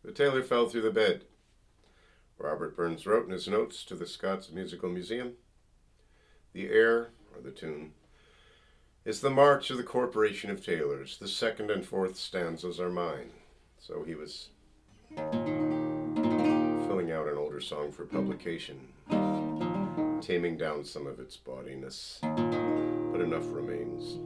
The tailor fell through the bed. Robert Burns wrote in his notes to the Scots Musical Museum, the air, or the tune, is the march of the Corporation of Tailors. The second and fourth stanzas are mine. So he was filling out an older song for publication, taming down some of its bawdiness, but enough remains.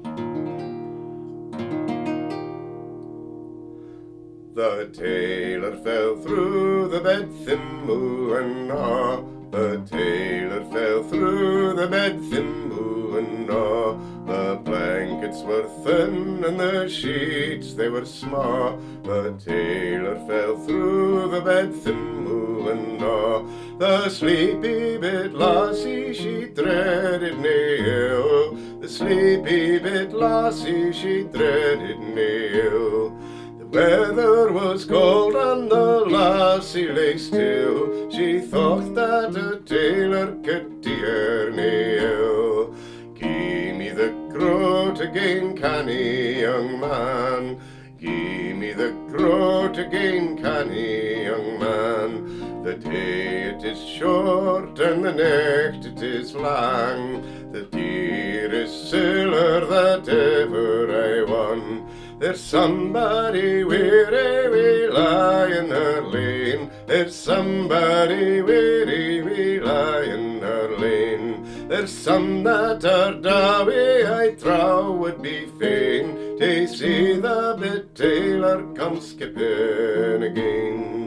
The tailor fell through the bed, thimble and aw. The tailor fell through the bed, thimble and aw. The blankets were thin and the sheets they were small. The tailor fell through the bed, thimble and aw. The sleepy bit lassie she dreaded nae ill. The sleepy bit lassie she dreaded nae ill. The weather was cold and the lassie lay still. She thought that a tailor could dear nae ill. Gie me the groat again, cany, young man. Gie me the groat again, cany, young man. The day it is short and the necht it is lang. The dearest siller that ever I won. There's somebody weary we lie in her lane. There's somebody weary we lie in her lane. There's some that are dowie, I trow would be fain to see the bit tailor come skippin again.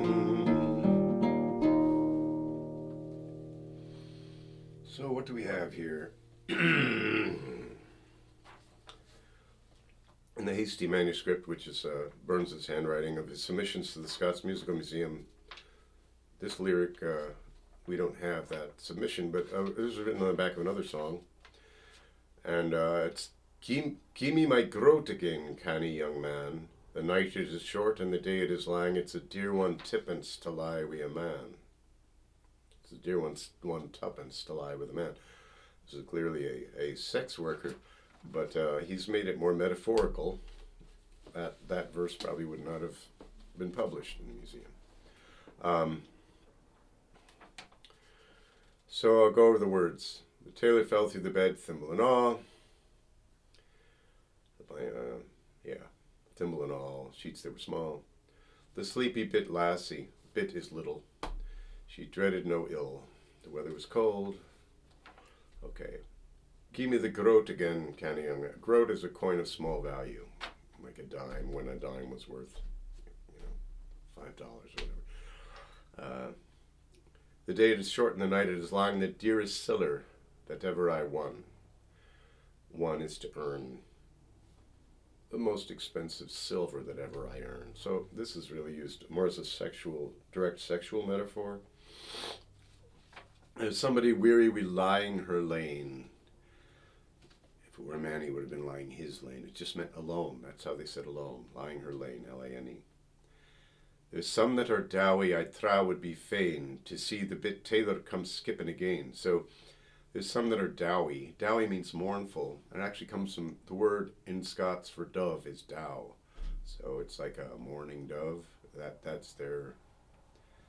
So what do we have here? In the hasty manuscript, which is Burns's handwriting of his submissions to the Scots Musical Museum, this lyric, we don't have that submission, but it was written on the back of another song. And it's, Gie me my groat again, canny young man. The night it is short and the day it is lang. It's a dear one tippence to lie wi' a man. It's a dear one tuppence to lie with a man. This is clearly a sex worker. But he's made it more metaphorical. That verse probably would not have been published in the museum. So I'll go over the words. The tailor fell through the bed, thimble and all. Thimble and all, sheets that were small. The sleepy bit lassie, bit is little. She dreaded no ill. The weather was cold. Okay. Gie me the groat again, canny young man. Groat is a coin of small value, like a dime, when a dime was worth, $5 or whatever. The day it is short and the night it is long. The dearest siller that ever I won. One is to earn the most expensive silver that ever I earned. So this is really used more as a direct sexual metaphor. If somebody weary, we lie in her lane. If it were a man, he would have been lying his lane. It just meant alone. That's how they said alone. Lying her lane, L-A-N-E. There's some that are dowie, I trow would be fain to see the bit tailor come skippin again. So there's some that are dowie. Dowie means mournful. And it actually comes from the word in Scots for dove is dow. So it's like a mourning dove.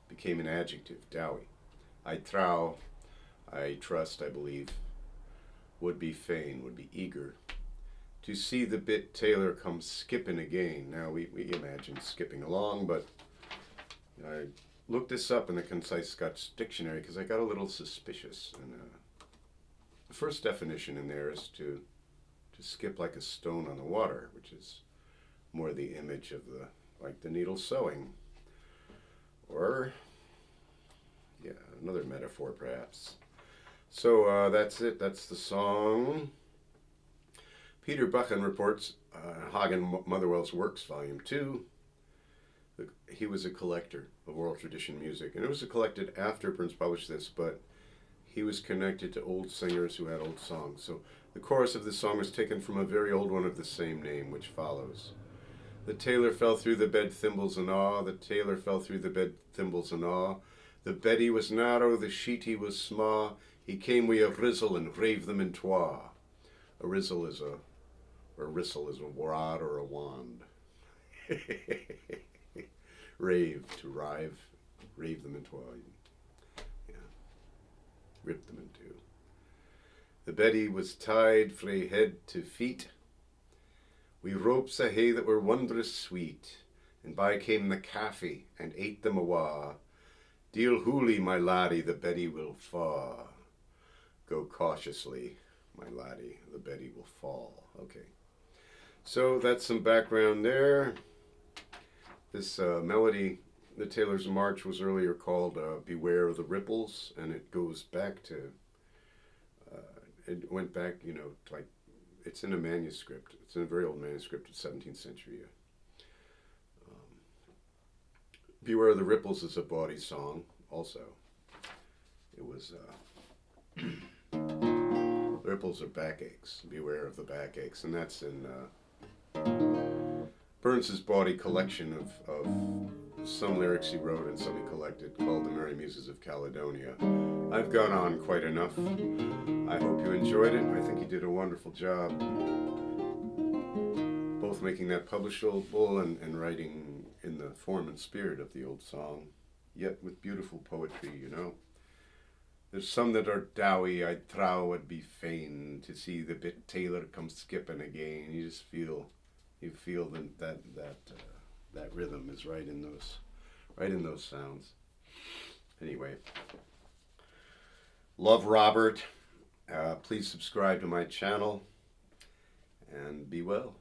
Became an adjective, dowie. I trow, I trust, I believe, would be fain, would be eager to see the bit tailor come skippin again. Now we imagine skipping along, but I looked this up in the Concise Scots Dictionary because I got a little suspicious. And the first definition in there is to skip like a stone on the water, which is more the image of the needle sewing, or another metaphor perhaps. So that's it. That's the song. Peter Buchan reports, Hagen Motherwell's Works, Volume 2. He was a collector of oral tradition music, and it was collected after Burns published this, but he was connected to old singers who had old songs. So the chorus of this song was taken from a very old one of the same name, which follows. The tailor fell through the bed, thimbles and awe. The tailor fell through the bed, thimbles and awe. The beddy was narrow, the sheety was sma'. He came wi' a rizzle and rave them in twa. A rizzle is a rod or a wand. rave, to rave them into rip them in two. The Betty was tied frae head to feet, wi' ropes o' hay that were wondrous sweet, and by came the caffy and ate them awa. Deal hooly, my laddie, the Betty will fa. Go cautiously, my laddie, the Betty will fall. Okay, so that's some background there. This melody, the Tailors' March, was earlier called Beware of the Ripples, and it goes back to, it went back, you know, like, it's in a manuscript. It's in a very old manuscript of the 17th century. Beware of the Ripples is a bawdy song, also. It was, ripples are backaches. Beware of the backaches. And that's in Burns's bawdy collection of some lyrics he wrote and some he collected, called The Merry Muses of Caledonia. I've gone on quite enough. I hope you enjoyed it. I think he did a wonderful job, both making that publishable and writing in the form and spirit of the old song, yet with beautiful poetry, you know. There's some that are dowie, I'd throw, I'd be fain to see the bit tailor come skippin again. You just feel, that rhythm is right in those sounds. Anyway, love Robert. Please subscribe to my channel and be well.